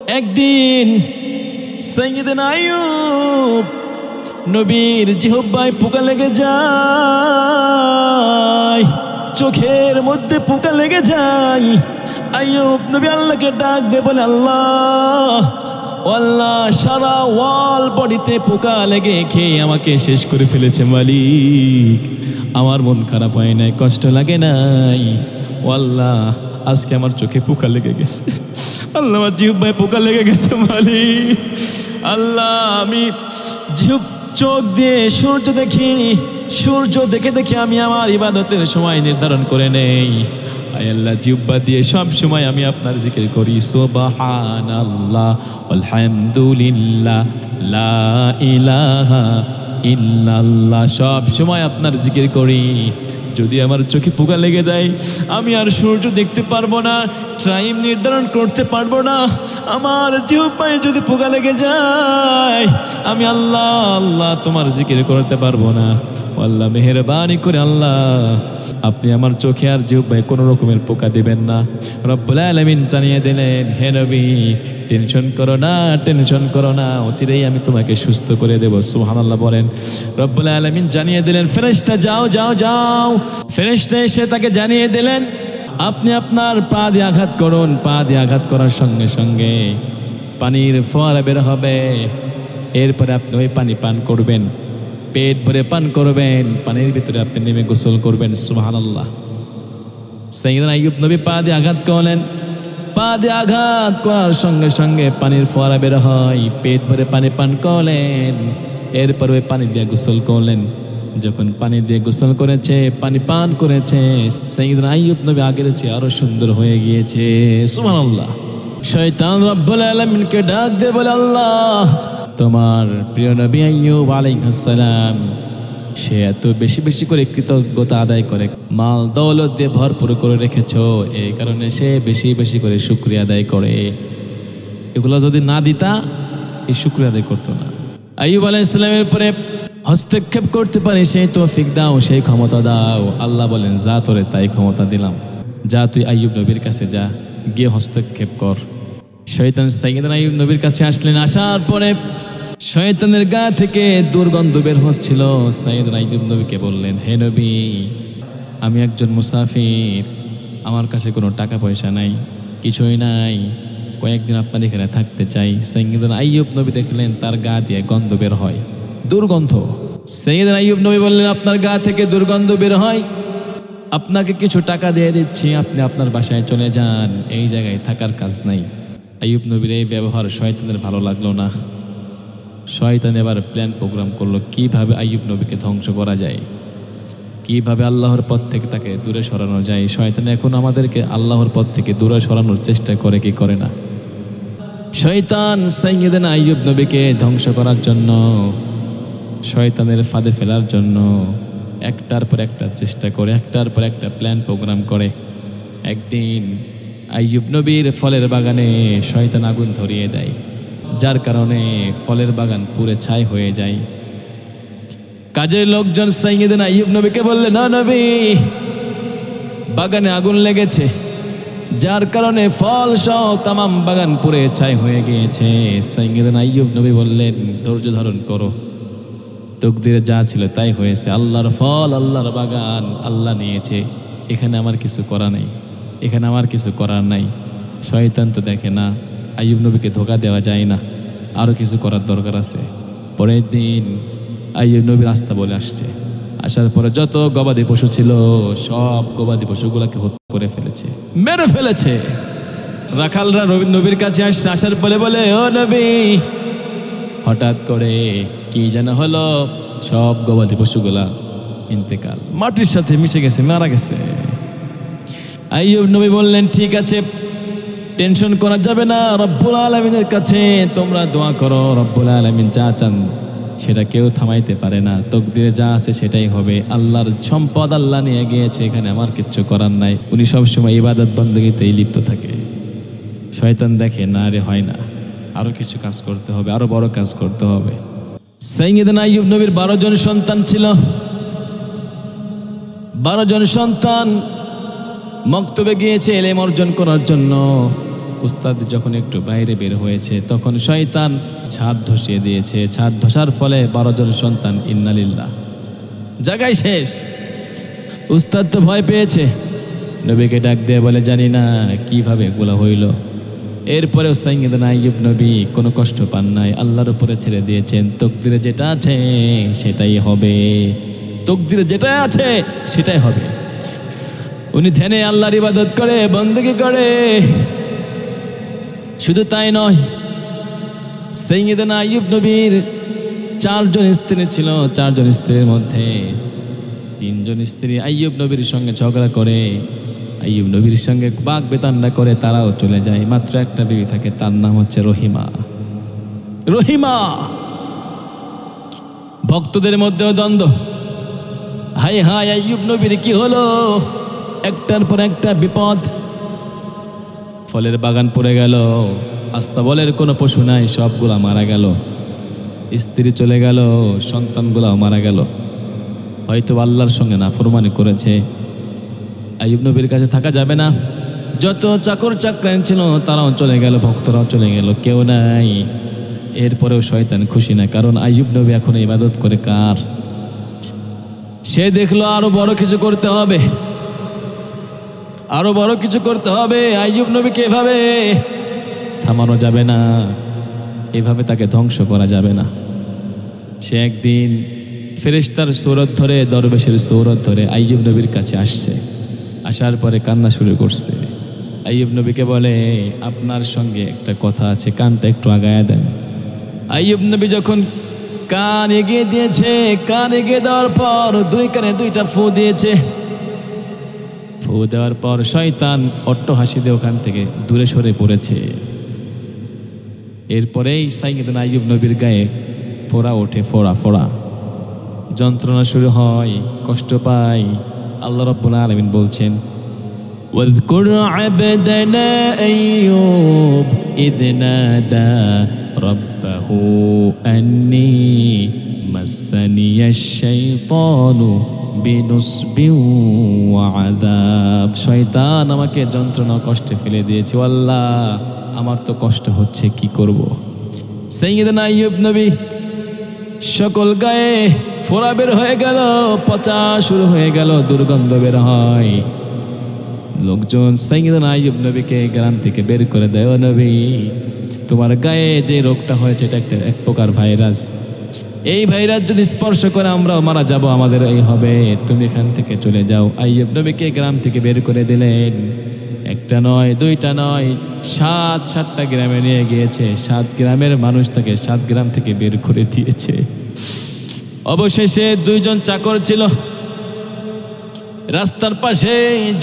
একদিন সাইয়্যিদনা আইয়ুব নবীর জিহ্বায় পোকা লেগে যায়, চোখের মধ্যে পোকা লেগে যায়। আইয়ুব নবী আল্লাহকে ডাক দিয়ে বলে, আল্লাহ আল্লাহ, সারা ওয়াল বডিতে পোকা লেগে খেয়ে আমাকে শেষ করে ফেলেছে মালিক। আমার মন খারাপ হয় নাই, কষ্ট লাগে নাই। ও আল্লাহ, আজকে আমার চোখে পোকা লেগে গেছে। আল্লাহ, আমার জিহ্বায় পোকা লেগে গেছে মালিক। আল্লাহ, আমি চোখ দিয়ে সূর্য দেখি, সূর্য দেখে দেখে আমি আমার ইবাদতের সময় নির্ধারণ করে নেই। আয় আল্লাহ, জিহ্বা দিয়ে সব সময় আমি আপনার জিকির করি। সুবহানাল্লাহ আলহামদুলিল্লাহ লা ইলাহা ইল্লাল্লাহ, সব সময় আপনার জিকির করি। যদি আমার চোখে পোকা লেগে যায়, আমি আর সূর্য দেখতে পারবো না, টাইম নির্ধারণ করতে পারবো না। আমার জিহ্বায় যদি পোকা লেগে যায়, আমি আল্লাহ আল্লাহ তোমার জিকির করতে পারবো না। আল্লাহ, মেহেরবানি করে আল্লাহ আপনি আমার চোখে আর জিহ্বায় কোনো রকমের পোকা দিবেন না। রব্বুল আলামিন জানিয়ে দিলেন, হে নবী, টেনশন করো না, টেনশন করো না, অচিরেই আমি তোমাকে সুস্থ করে দেব। সুবহানাল্লাহ বলেন। রব্বুল আলামিন জানিয়ে দিলেন, ফেরেশতা যাও যাও যাও। ফেরেশতা এসে তাকে জানিয়ে দিলেন, আপনি আপনার পা দিয়ে আঘাত করুন। পা দিয়ে আঘাত করার সঙ্গে সঙ্গে পানির ফোয়ারা বের হবে। এরপরে আপনি ওই পানি পান করবেন, পেট ভরে পান করবেন, পানির ভিতরে আপনি নেমে গোসল করবেন। সুবহানাল্লাহ। সাইয়্যিদনা আইয়ুব নবী পা দিয়ে আঘাত করলেন। পা দিয়ে আঘাত করার সঙ্গে সঙ্গে পানির ফোয়ারা বের হয়, পেট ভরে পানি পান করলেন। এরপর ওই পানি দিয়ে গোসল করলেন। যখন পানি দিয়ে গোসল করেছে, পানি পান করেছে, সাইয়্যিদনা আইয়ুব নবী আগের চেয়ে আরো সুন্দর হয়ে গিয়েছে। সুবহানাল্লাহ। শয়তান রব্বুল আলামিনকে ডাক দিয়ে বলে, আল্লাহ, তোমার প্রিয় নবী আইয়ুব আলাইহিস সালাম, সে এত বেশি বেশি করে কৃতজ্ঞতা আদায় করে, মাল দৌলত দিয়ে ভরপুর করে রেখেছো, এই কারণে সে বেশি বেশি করে শুকরিয়া আদায় করে। এগুলো যদি না দিতা, এই শুকরিয়া আদায় করতো না। আইয়ুব আলাইহিস সালামের উপরে হস্তক্ষেপ করতে পারে সেই তৌফিক দাও, সেই ক্ষমতা দাও। আল্লাহ বলেন, যা তোরে তাই ক্ষমতা দিলাম, যা তুই আইয়ুব নবীর কাছে যা, গিয়ে হস্তক্ষেপ কর। শয়তান সাইয়্যিদনা আইয়ুব নবীর কাছে আসলেন। আসার পরে শয়তানের গা থেকে দুর্গন্ধ বের হচ্ছিল। সাইয়্যিদনা আইয়ুব নবীকে বললেন, হে নবী, আমি একজন মুসাফির, আমার কাছে কোনো টাকা পয়সা নাই, কিছুই নাই, কয়েকদিন আপনার এখানে থাকতে চাই। সাইয়্যিদনা আইয়ুব নবী দেখলেন তার গা দিয়ে গন্ধ বের হয়, দুর্গন্ধ। সাইয়্যিদনা আইয়ুব নবী বললেন, আপনার গা থেকে দুর্গন্ধ বের হয়, আপনাকে কিছু টাকা দিয়ে দিচ্ছি, আপনি আপনার বাসায় চলে যান, এই জায়গায় থাকার কাজ নাই। আইয়ুব নবীর এই ব্যবহার শয়তানের ভালো লাগলো না। শয়তান এবার প্ল্যান প্রোগ্রাম করলো, কিভাবে আইয়ুব নবীকে ধ্বংস করা যায়, কিভাবে আল্লাহর পথ থেকে তাকে দূরে সরানো যায়। শয়তান এখন আমাদেরকে আল্লাহর পথ থেকে দূরে সরানোর চেষ্টা করে কি করে না। শয়তান সাইয়্যিদনা আইয়ুব নবীকে ধ্বংস করার জন্য, শয়তানের ফাঁদে ফেলার জন্য একটার পর একটা চেষ্টা করে, একটার পর একটা প্ল্যান প্রোগ্রাম করে। একদিন আইয়ুব নবীর ফলের বাগানে শয়তান আগুন ধরিয়ে দেয়, যার কারণে ফলের বাগান পুরে ছাই হয়ে যায়। কাজের লোকজন সাইয়্যিদনা আইয়ুব নবীকে বললেন, না নবী, বাগানে আগুন লেগেছে, যার কারণে ফল সহ তামাম বাগান পুরে ছাই হয়ে গিয়েছে। সাইয়্যিদনা আইয়ুব নবী বললেন, ধৈর্য ধারণ করো, তকদিরে যা ছিল তাই হয়েছে, আল্লাহর ফল, আল্লাহর বাগান আল্লাহ নিয়েছে, এখানে আমার কিছু করা নেই, এখানে আমার কিছু করার নাই। শয়তান তো দেখে না, আইয়ুব নবীকে ধোঁকা দেওয়া যায় না, আরও কিছু করার দরকার আছে। পরের দিন আইয়ুব নবী রাস্তা বলে আসছে। আসার পরে যত গবাদি পশু ছিল, সব গবাদি পশুগুলোকে হত্যা করে ফেলেছে, মেরে ফেলেছে। রাখালরা নবীর কাছে আসছে, আসার পরে বলে, ও নবী, হঠাৎ করে কি যেন হলো, সব গবাদি পশুগুলা ইন্তেকাল, মাটির সাথে মিশে গেছে, মারা গেছে। আইয়ুব নবী বললেন, ঠিক আছে, টেনশন করা যাবে না, রব্বুল আলামিনের কাছে তোমরা দোয়া করো, রব্বুল আলামিন যা চান সেটা কেউ থামাইতে পারে না, তকদিরে যা আছে সেটাই হবে, আল্লাহর সম্পদ আল্লাহ নিয়ে গিয়েছে, এখানে আমার কিচ্ছু করার নাই। উনি সবসময় ইবাদত বন্দেগীতেই লিপ্ত থাকে। শয়তান দেখে না, রে হয় না, আরো কিছু কাজ করতে হবে, আরো বড় কাজ করতে হবে। সাইয়্যিদনা আইয়ুব নবীর 12 জন সন্তান ছিল। 12 জন সন্তান মক্তবে গিয়েছে ইলম অর্জন করার জন্য। উস্তাদ যখন একটু বাইরে বের হয়েছে তখন শয়তান ছাদ ধসিয়ে দিয়েছে। ছাদ ধসার ফলে 12 জন সন্তান ইন্নালিল্লাহ জায়গায় শেষ। উস্তাদ তো ভয় পেয়েছে, নবীকে ডাক দিয়ে বলে জানি না কিভাবে এগুলো হইল। এরপরেও সাইয়্যিদনা আইয়ুব নবী কোনো কষ্ট পান নাই, আল্লাহর উপরে ছেড়ে দিয়েছেন। তকদিরে যেটা আছে সেটাই হবে, তকদিরে যেটা আছে সেটাই হবে। উনি ধ্যানে আল্লাহর ইবাদত করে, বন্দেগী করে। শুধু তাই নয়, সাইয়্যিদনা আইয়ুব নবীর 4 জন স্ত্রী ছিল। 4 জন স্ত্রীর মধ্যে 3 জন স্ত্রী আইয়ুব নবীর সঙ্গে ঝগড়া করে, আইয়ুব নবীর সঙ্গে বাক বেতান্ডা করে, তারাও চলে যায়। মাত্র একটা বিবি থাকে, তার নাম হচ্ছে রহিমা। রহিমা ভক্তদের মধ্যেও দ্বন্দ্ব। হাই হাই আইয়ুব নবীর কি হলো, একটার পর একটা বিপদ। ফলের বাগান পড়ে গেল, আস্তাবলের কোনো পশু নাই, সবগুলা মারা গেল। স্ত্রী চলে গেল, সন্তানগুলাও মারা গেল। হয়তো আল্লাহর সঙ্গে নাফরমানি করেছে। আইয়ুব নবীর কাছে থাকা যাবে না। যত চাকর চাকরাইন ছিল তারাও চলে গেল, ভক্তরাও চলে গেল, কেউ নাই। এরপরেও শয়তান খুশি না, কারণ আইয়ুব নবী এখন ইবাদত করে কার? সে দেখলো আরো বড় কিছু করতে হবে, আরো বড় কিছু করতে হবে। আইয়ুব নবীকে এভাবে থামানো যাবে না, এভাবে তাকে ধ্বংস করা যাবে না। সে একদিন ফেরেশতার সূরত ধরে, দরবেশের সূরত ধরে আইয়ুব নবীর কাছে আসছে। আসার পরে কান্না শুরু করছে। আইয়ুব নবীকে বলে আপনার সঙ্গে একটা কথা আছে, কানটা একটু আগায়া দেন। আইয়ুব নবী যখন কান এগিয়ে দিয়েছে, কান এগিয়ে দেওয়ার পর 2 কানে 2টা ফু দিয়েছে। ফু দেওয়ার পর শয়তান অট্টহাসি দিয়ে ওখান থেকে দূরে সরে পড়েছে। এরপরেই সাইয়্যিদনা আইয়ুব নবীর গায়ে ফোড়া ওঠে, ফোড়া ফোড়া যন্ত্রণা শুরু হয়, কষ্ট পায়। আল্লাহ রাব্বুল আলামিন বলছেন ওয়াযকুর আবদানা আইয়ুব ইয নাদা রাব্বাহু আন্নী মাসসানিয়াশ শাইতানু বিনুসবিন ওয়া আযাব। শয়তান আমাকে যন্ত্রণা কষ্টে ফেলে দিয়েছে, আল্লাহ আমার তো কষ্ট হচ্ছে, কি করব। সাইয়্যিদনা আইয়ুব নবী সকল গায়ে ফোড়া বের হয়ে গেল, পচা শুরু হয়ে গেল, দুর্গন্ধ বের হয়। লোকজন সাইয়্যিদনা আইয়ুব নবীকে গ্রাম থেকে বের করে দেয়, ও নবী তোমার গায়ে যে রোগটা হয়েছে এটা একটা এক প্রকার ভাইরাস, এই ভাইরাস যদি স্পর্শ করে আমরাও মারা যাব, আমাদের এই হবে, তুমি এখান থেকে চলে যাও। আইয়ুব নবীকে গ্রাম থেকে বের করে দিলেন। একটা নয়, 2টা নয়, 7টা গ্রামে নিয়ে গিয়েছে। 7 গ্রামের মানুষ তাকে 7 গ্রাম থেকে বের করে দিয়েছে। অবশেষে 2 জন চাকর ছিল, রাস্তার পাশে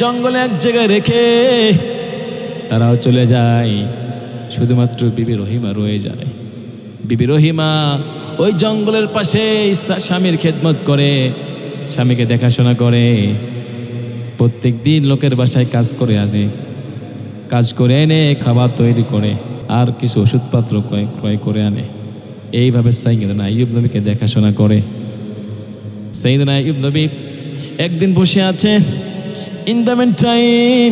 জঙ্গলে এক জায়গায় রেখে তারাও চলে যায়। শুধুমাত্র বিবি রহিমা রয়ে যায়। বিবি রহিমা ওই জঙ্গলের পাশে স্বামীর খেদমত করে, স্বামীকে দেখাশোনা করে। প্রত্যেক দিন লোকের বাসায় কাজ করে আনে, কাজ করে এনে খাবার তৈরি করে, আর কিছু ওষুধপত্র ক্রয় করে আনে। এইভাবে সাইয়্যিদনা আইয়ুব নবীকে দেখাশোনা করে। সাইয়্যিদনা আইয়ুব নবী একদিন বসে আছে, ইন দ্য মিন টাইম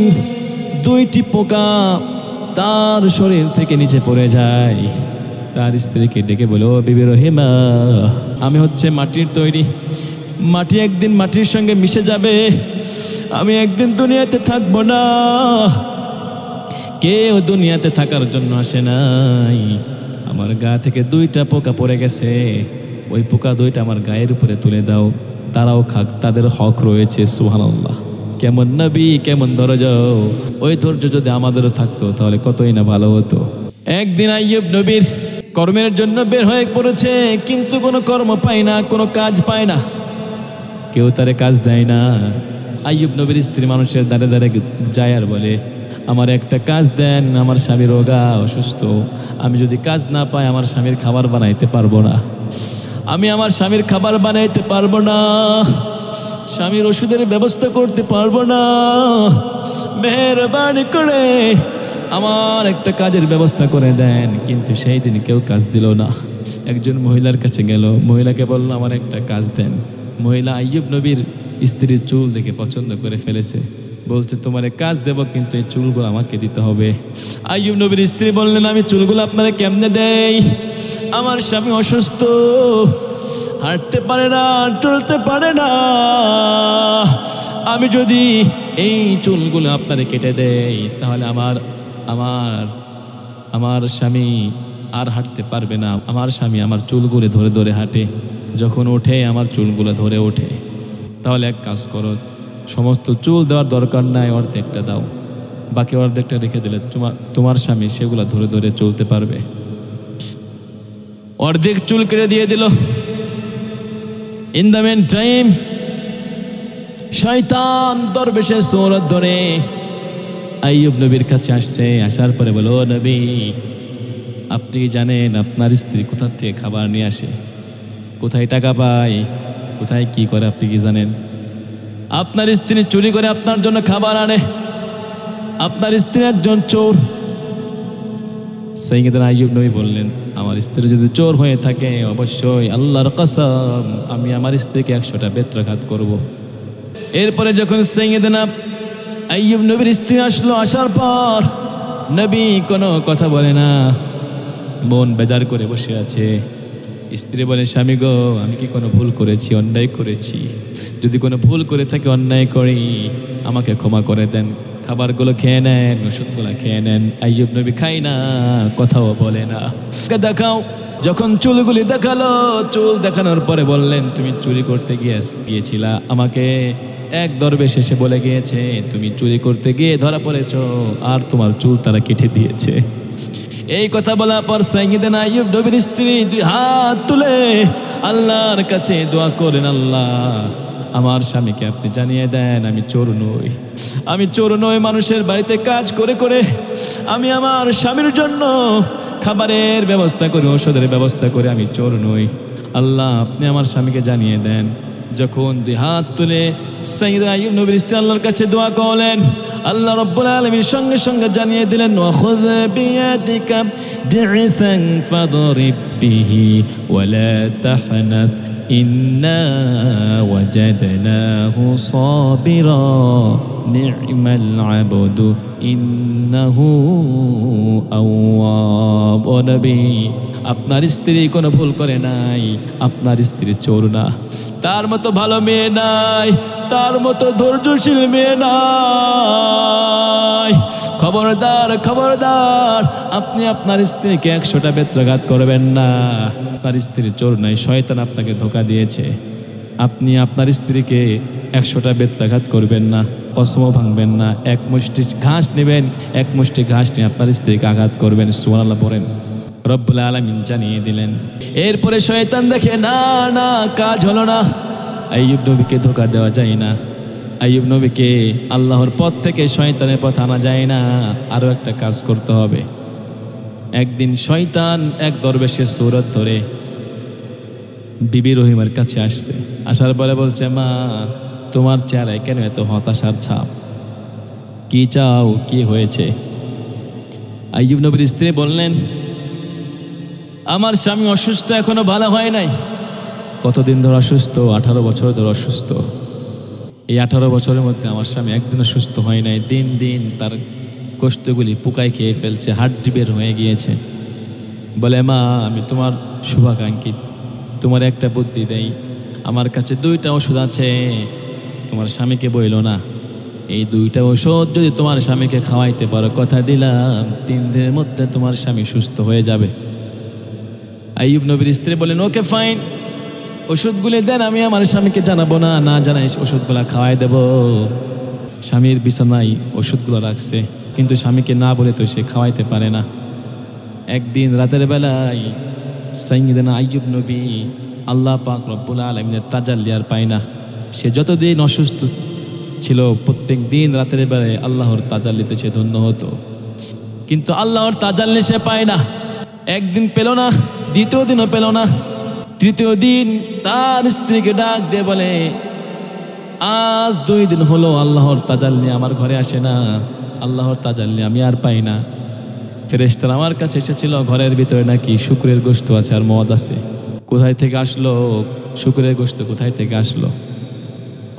2টি পোকা তার শরীর থেকে নিচে পড়ে যায়। তার স্ত্রীকে ডেকে বলে, ও বিবি রহিমা, আমি হচ্ছে মাটির তৈরি, মাটি একদিন মাটির সঙ্গে মিশে যাবে, আমি একদিন দুনিয়াতে থাকবো না। কেউ দুনিয়াতে থাকার জন্য আসে নাই, আমার গা থেকে 2টা পোকা পড়ে গেছে, ওই পোকা 2টা আমার গায়ের উপরে তুলে দাও, তারাও খাক, তাদের হক রয়েছে। সুবহানাল্লাহ, কেমন নবী, কেমন ধৈর্য! ওই ধৈর্য যদি আমাদেরও থাকতো তাহলে কতই না ভালো হতো। একদিন আইয়ুব নবীর কর্মের জন্য বের হয়ে পড়েছে, কিন্তু কোনো কর্ম পায় না, কোনো কাজ পায় না, কেউ তারে কাজ দেয় না। আইয়ুব নবীর স্ত্রী মানুষের দ্বারে দ্বারে যায় আর বলে, আমার একটা কাজ দেন, আমার স্বামী রোগা অসুস্থ, আমি যদি কাজ না পাই আমার স্বামীর খাবার বানাইতে পারবো না, আমি আমার স্বামীর খাবার বানাইতে পারবো না, স্বামীর ওষুধের ব্যবস্থা করতে পারবো না, মেহেরবানি করে আমার একটা কাজের ব্যবস্থা করে দেন। কিন্তু সেই দিন কেউ কাজ দিল না। একজন মহিলার কাছে গেল, মহিলাকে বলল আমার একটা কাজ দেন। মহিলা আইয়ুব নবীর স্ত্রীর চুল দেখে পছন্দ করে ফেলেছে, বলছে তোমার কাজ দেব, কিন্তু এই চুলগুলো আমাকে দিতে হবে। আইয়ুব নবীর স্ত্রী বললেন, আমি চুলগুলো আপনারা কেমনে দেই? আমার স্বামী অসুস্থ, হাঁটতে পারে না, চলতে পারে না। আমি যদি এই চুলগুলো আপনারে কেটে দেই, তাহলে আমার স্বামী আর হাঁটতে পারবে না। আমার স্বামী আমার চুলগুলো ধরে ধরে হাঁটে, যখন ওঠে আমার চুলগুলো ধরে ওঠে। তাহলে এক কাজ করো, সমস্ত চুল দেওয়ার দরকার নাই, অর্ধেকটা দাও, বাকি অর্ধেকটা রেখে দিলে তোমার স্বামী সেগুলো ধরে ধরে চলতে পারবে। অর্ধেক চুল কেটে দিয়ে দিল। ইন দ্য মেন টাইম শয়তান দরবেশের সূরত ধরে আইয়ুব নবীর কাছে আসছে। আসার পরে বলো, ও নবী, আপনি কি জানেন আপনার স্ত্রী কোথা থেকে খাবার নিয়ে আসে, কোথায় টাকা পায়, কোথায় কি করে? আপনি কি জানেন? আপনার স্ত্রী চুরি করে আপনার জন্য খাবার আনে। আপনার স্ত্রী একজন চোর। সাইয়েদনা আইয়ুব নবী বললেন, আমার স্ত্রী যদি চোর হয়ে থাকে, অবশ্যই আল্লাহর কসম আমি আমার স্ত্রীকে 100টা বেত্রাঘাত করব। এরপরে যখন সাইয়েদনা আইয়ুব নবীর স্ত্রী আসলো, আসার পর নবী কোনো কথা বলে না, মন বেজার করে বসে আছে। স্ত্রী বলে, স্বামী গো, আমি কি কোনো ভুল করেছি, অন্যায় করেছি? যদি কোনো ভুল করে থাকি, অন্যায় করি, আমাকে ক্ষমা করে দেন। খাবারগুলো খেয়ে নেন, ওষুধগুলো খেয়ে নেন। আইয়ুব নবী খাই না, কথাও বলে না। দেখাও। যখন চুলগুলি দেখালো, চুল দেখানোর পরে বললেন, তুমি চুরি করতে গিয়েছিলা, আমাকে এক দরবেশ এসে বলে গিয়েছে তুমি চুরি করতে গিয়ে ধরা পড়েছ, আর তোমার চুল তারা কেটে দিয়েছে। এই কথা বলার পর সাইয়েদনা আইয়ুব নবীর স্ত্রী 2 হাত তুলে আল্লাহর কাছে দোয়া করেন, আল্লাহ আমার স্বামীকে আপনি জানিয়ে দেন আমি চোর নই, আমি চোর নই। মানুষের বাড়িতে কাজ করে করে আমি আমার স্বামীর জন্য খাবারের ব্যবস্থা করি, ওষুধের ব্যবস্থা করে, আমি চোর নই। আল্লাহ আপনি আমার স্বামীকে জানিয়ে দেন। যখন 2 হাত তুলে সাইয়েদনা আইয়ুব নবীর স্ত্রী আল্লাহর কাছে দোয়া করলেন, আল্লাহ রাব্বুল আলামিন সঙ্গে সঙ্গে জানিয়ে দিলেন, ওয়াখুয বিয়াদিকা দি'সান ফাদরিব বিহি ওয়ালা তাহনাস ইন্না ওয়াজাদনাহু সাবিরা নি'মাল আবদু ইন্নাহু আওয়াব। ও নবী, আপনার স্ত্রী কোনো ভুল করে নাই, আপনার স্ত্রী চোর না, তার মতো ভালো মেয়ে নাই, তার মতো ধৈর্যশীল মেয়ে নাই। খবরদার খবরদার, আপনি আপনার স্ত্রীকে 100টা বেত্রাঘাত করবেন না। আপনার স্ত্রী চোর নাই, শয়তান আপনাকে ধোঁকা দিয়েছে। আপনি আপনার স্ত্রীকে 100টা বেত্রাঘাত করবেন না, কসমও ভাঙবেন না। এক মুষ্টি ঘাস নেবেন, এক মুষ্টি ঘাস নিয়ে আপনার স্ত্রীকে আঘাত করবেন। সুবহানাল্লাহ বলেন। রব্বুল আলামিন জানিয়ে দিলেন। এরপরে শয়তান দেখে না না, কাজ হলো না। আইয়ুব নবীকে ধোঁকা দেওয়া যায় না, আইয়ুব নবীকে আল্লাহর পথ থেকে শয়তানের পথ আনা যায় না। আরও একটা কাজ করতে হবে। একদিন শয়তান এক দরবেশের সূরত ধরে বিবি রহিমার কাছে আসছে। আসার পরে বলছে, মা, তোমার চেহারায় কেন এত হতাশার ছাপ? কি চাও, কি হয়েছে? আইয়ুব নবীর স্ত্রী বললেন, আমার স্বামী অসুস্থ, এখনো ভালো হয় নাই। কতদিন ধরে অসুস্থ? 18 বছর ধরে অসুস্থ। এই 18 বছরের মধ্যে আমার স্বামী একদিনও সুস্থ হয় নাই। দিন দিন তার কষ্টগুলি পোকায় খেয়ে ফেলছে, হাড্ডি বের হয়ে গিয়েছে। বলে, মা, আমি তোমার শুভাকাঙ্ক্ষী, তোমার একটা বুদ্ধি দেই। আমার কাছে 2টা ওষুধ আছে, তোমার স্বামীকে বইল না। এই 2টা ওষুধ যদি তোমার স্বামীকে খাওয়াইতে পারো, কথা দিলাম 3 দিনের মধ্যে তোমার স্বামী সুস্থ হয়ে যাবে। আইয়ুব নবীর স্ত্রী বলেন, ওকে ফাইন, ওষুধগুলি দেন, আমি আমার স্বামীকে জানাবো না, না জানাই ওষুধগুলো খাওয়াই দেব। স্বামীর বিছানায় ওষুধগুলো রাখছে, কিন্তু স্বামীকে না বলে তো সে খাওয়াইতে পারে না। একদিন রাতের বেলায় সাইয়েদনা আইয়ুব নবী আল্লাহ পাক রব্বুল আলামিনের তাজাল্লি আর পায় না। সে যতদিন অসুস্থ ছিল, প্রত্যেক দিন রাতের বেলায় আল্লাহর তাজাল্লিতে সে ধন্য হতো, কিন্তু আল্লাহর তাজাল্লি সে পায় না। একদিন পেল না, দ্বিতীয় দিনও পেল না, তৃতীয় দিন তার স্ত্রীকে ডাক দিয়ে বলে, আজ 2 দিন হলো আল্লাহর তাজাল্লি আমার ঘরে আসে না, আল্লাহর তাজাল্লি আমি আর পাই না। ফেরেশতারা আমার কাছে এসেছিল, ঘরের ভিতরে নাকি শুকরের গোশত আছে আর মদ আছে। কোথায় থেকে আসলো শুকরের গোশত? কোথায় থেকে আসলো?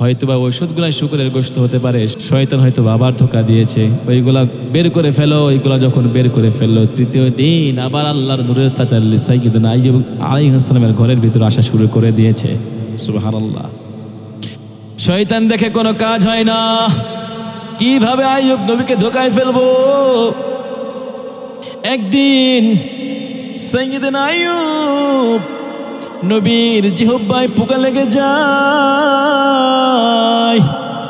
হয়তোবা ঔষধগুলা শুকরের গোশত হতে পারে, শয়তান হয়তো আবার ধোঁকা দিয়েছে, ওইগুলা বের করে ফেলো। ওইগুলা যখন বের করে ফেললো, তৃতীয় দিন আবার আল্লাহর নূরের তাজাল্লি সাইয়্যিদুনা আইয়ুব আলাইহিস সালামের ঘরের ভিতর আসা শুরু করে দিয়েছে। সুবহানাল্লাহ। শয়তান দেখে কোনো কাজ হয় না, কিভাবে আইয়ুব নবীকে ধোঁকায় ফেলবো। একদিন সাইয়্যিদুনা আইয়ুব নবীর জিহ্বায় পোকা লেগে যায়,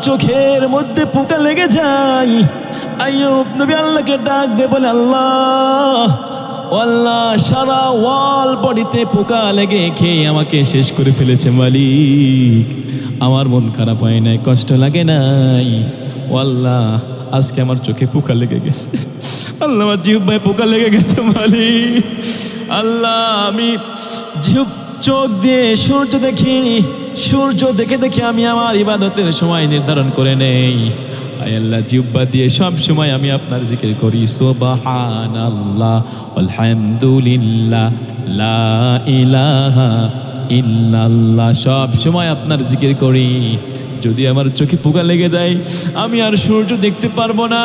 চোখের মধ্যে পোকা লেগে যায়। আইয়ুব নবী আল্লাহকে ডাক দিয়ে বলে, আল্লাহ আল্লাহ, সারা ওয়াল বডিতে পোকা লেগে খেয়ে আমাকে শেষ করে ফেলেছে মালিক। আমার মন খারাপ হয় নাই, কষ্ট লাগে নাই। ও আল্লাহ, আজকে আমার চোখে পোকা লেগে গেছে। আল্লাহ, আমার জিহ্বায় পোকা লেগে গেছে মালিক। আল্লাহ, আমি চোখ দিয়ে সূর্য দেখি, সূর্য দেখে দেখে আমি আমার ইবাদতের সময় নির্ধারণ করে নেই। আয় আল্লাহ, জিহ্বা দিয়ে সব সময় আমি আপনার জিকির করি। সুবহানাল্লাহ আলহামদুলিল্লাহ লা ইলাহা ইল্লাল্লাহ, সব সময় আপনার জিকির করি। যদি আমার চোখে পোকা লেগে যায়, আমি আর সূর্য দেখতে পারবো না,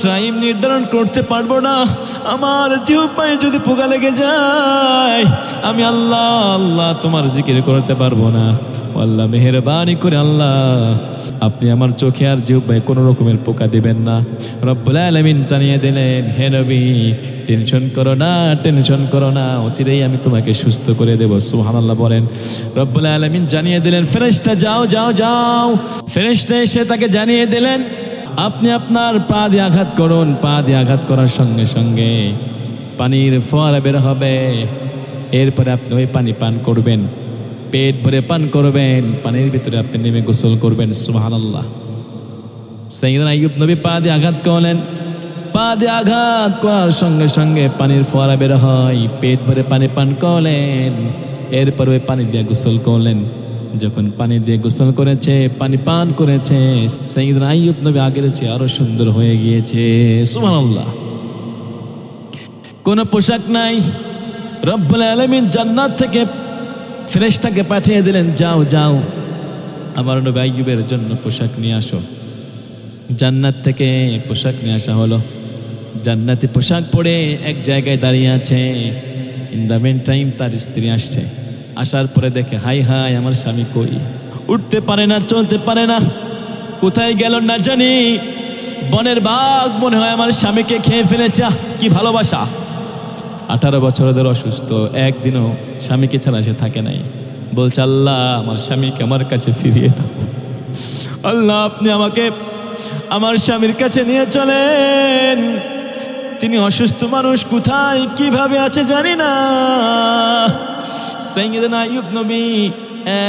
টাইম নির্ধারণ করতে পারবো না। আমার জিহ্বায় যদি পোকা লেগে যায়, আমি আল্লাহ আল্লাহ তোমার জিকির করতে পারবো না। আল্লাহ, মেহেরবানি করে আল্লাহ আপনি আমার চোখে আর জিহ্বায় কোনো রকমের পোকা দিবেন না। রব্বুল আলামিন জানিয়ে দিলেন, হে নবী, টেনশন করো না, টেনশন করো না, অচিরেই আমি তোমাকে সুস্থ করে দেব। সুবহানাল্লাহ বলেন। রব্বুল আলামিন জানিয়ে দিলেন, ফেরেশতা যাও যাও যাও। ফেরেশতা এসে তাকে জানিয়ে দিলেন, আপনি আপনার পা দিয়ে আঘাত করুন। পা দিয়ে আঘাত করার সঙ্গে সঙ্গে পানির ফোয়ারা বের হবে। এরপরে আপনি ওই পানি পান করবেন, পেট ভরে পান করবেন, পানির ভিতরে আপনি নেমে গোসল করবেন। সুবহানাল্লাহ। সাইয়্যিদুনা আইয়ুব নবী পা দিয়ে আঘাত করলেন। পা দিয়ে আঘাত করার সঙ্গে সঙ্গে পানির ফোয়ারা বের হয়, পেট ভরে পানি পান করলেন। এরপর ওই পানি দিয়ে গোসল করলেন। যখন পানি দিয়ে গোসল করেছে, পানি পান করেছে, সাইয়্যিদুনা আইয়ুব নবী আগের চেয়ে আরো সুন্দর হয়ে গিয়েছে। সুবহানাল্লাহ। কোনো পোশাক নাই। রব্বুল আলামিন জান্নাত থেকে ফেরেশতাকে পাঠিয়ে দিলেন, যাও যাও আমার নবী আইয়ুবের জন্য পোশাক নিয়ে আসো। জান্নাত থেকে পোশাক নিয়ে আসা হলো। জান্নাতি পোশাক পরে এক জায়গায় দাঁড়িয়ে আছে। ইন দ্য মেন টাইম তার স্ত্রী আসছে। আসার পরে দেখে, হাই হাই, আমার স্বামী কই? উঠতে পারে না, চলতে পারে না, কোথায় গেল না জানি। বনের বাঘ মনে হয় আমার স্বামীকে খেয়ে ফেলেছে। কি ভালোবাসা! 18 বছর ধরে অসুস্থ, একদিনও স্বামীকে ছাড়া সে থাকে নাই। বলছে, আল্লাহ, আমার স্বামীকে আমার কাছে ফিরিয়ে দাও। আল্লাহ, আপনি আমাকে আমার স্বামীর কাছে নিয়ে চলেন। তিনি অসুস্থ মানুষ, কোথায় কিভাবে আছে জানি না। সাইয়্যিদুনা আইয়ুব নবী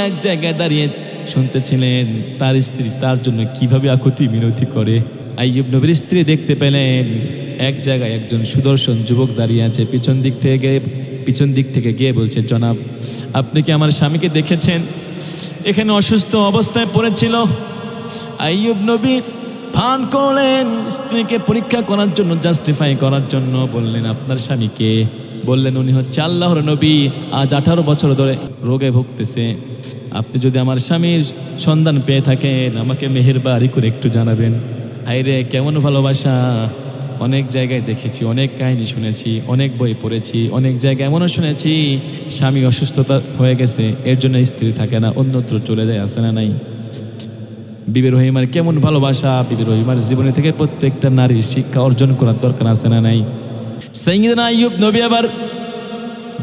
এক জায়গায় দাঁড়িয়ে শুনতেছিলেন তার স্ত্রী তার জন্য কিভাবে আকুতি মিনতি করে। আইয়ুব নবীর স্ত্রী দেখতে পেলেন এক জায়গায় একজন সুদর্শন যুবক দাঁড়িয়ে আছে। পিছন দিক থেকে গিয়ে বলছে, জনাব, আপনি কি আমার স্বামীকে দেখেছেন? এখানে অসুস্থ অবস্থায় পড়েছিল। আইয়ুব নবী ভান করলেন, স্ত্রীকে পরীক্ষা করার জন্য, জাস্টিফাই করার জন্য বললেন, আপনার স্বামীকে? বললেন, উনি হচ্ছে আল্লাহর নবী, আজ 18 বছর ধরে রোগে ভুগতেছে। আপনি যদি আমার স্বামীর সন্ধান পেয়ে থাকেন, আমাকে মেহেরবানি করে একটু জানাবেন। হায়রে, কেমন ভালোবাসা! অনেক জায়গায় দেখেছি, অনেক কাহিনী শুনেছি, অনেক বই পড়েছি, অনেক জায়গায় এমনও শুনেছি স্বামী অসুস্থতা হয়ে গেছে, এর জন্য স্ত্রী থাকে না, অন্যত্র চলে যায়, আছে না নাই? বিবি রহিমার কেমন ভালোবাসা! বিবি রহিমার জীবনে থেকে প্রত্যেকটা নারীর শিক্ষা অর্জন করার দরকার, আছে না নাই? সাইয়্যিদুনা আইয়ুব নবী আবার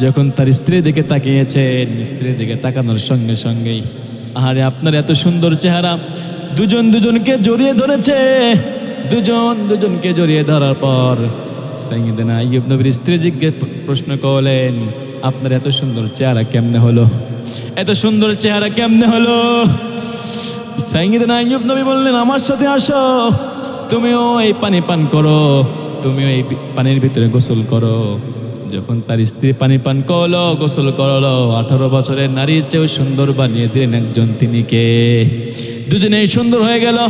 যখন তার স্ত্রীর দিকে তাকিয়েছেন, স্ত্রীর দিকে তাকানোর সঙ্গে সঙ্গেই, আহারে, আপনার এত সুন্দর চেহারা! দুজন দুজনকে জড়িয়ে ধরেছে। দুজন দুজনকে জড়িয়ে ধরার পর সাইয়্যিদুনা আইয়ুব নবীর স্ত্রী জিজ্ঞেস প্রশ্ন করলেন, আপনার এত সুন্দর চেহারা কেমনে হলো? এত সুন্দর চেহারা কেমনে হলো? সাইয়্যিদুনা আইয়ুব নবী বললেন, আমার সাথে আসো, তুমিও এই পানি পান করো, তুমিও এই পানির ভিতরে গোসল করো। যখন তার স্ত্রী পানি পান করলো, গোসল করলো, 18 বছরের নারীর চেয়েও সুন্দর বানিয়ে দিলেন একজন, তিনি কে? দুজনেই সুন্দর হয়ে গেল।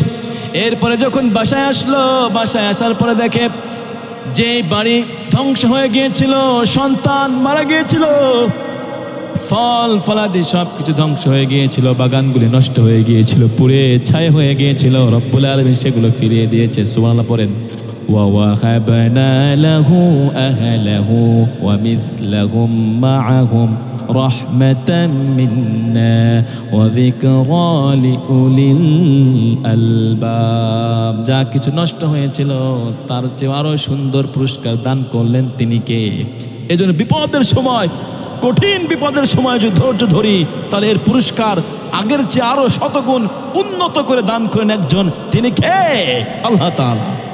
এরপরে যখন বাসায় আসলো, বাসায় আসার পরে দেখে যে বাড়ি ধ্বংস হয়ে গিয়েছিল, সন্তান মারা গিয়েছিল, ফল ফলাদি সব কিছু ধ্বংস হয়ে গিয়েছিল, বাগানগুলি নষ্ট হয়ে গিয়েছিল, পুড়ে ছাই হয়ে গিয়েছিল। রব্বুল আলামিন সেগুলো ফিরিয়ে দিয়েছে। সুবহানাল্লাহ পড়েন। وَوَهَبْنَا لَهُ أَهْلَهُ وَمِثْلَهُم مَّعَهُمْ رَحْمَةً مِنَّا وَذِكْرَىٰ لِأُولِي الْأَلْبَابِ। যা কিছু নষ্ট হয়েছিল তার চেয়ে আরো সুন্দর পুরস্কার দান করলেন তিনি কে? এজন্য বিপদের সময়, কঠিন বিপদের সময় যদি ধৈর্য ধরি তাহলে এর পুরস্কার আগের চেয়ে আরো শতগুণ উন্নত করে দান করেন একজন, তিনি কে? আল্লাহ তাআলা।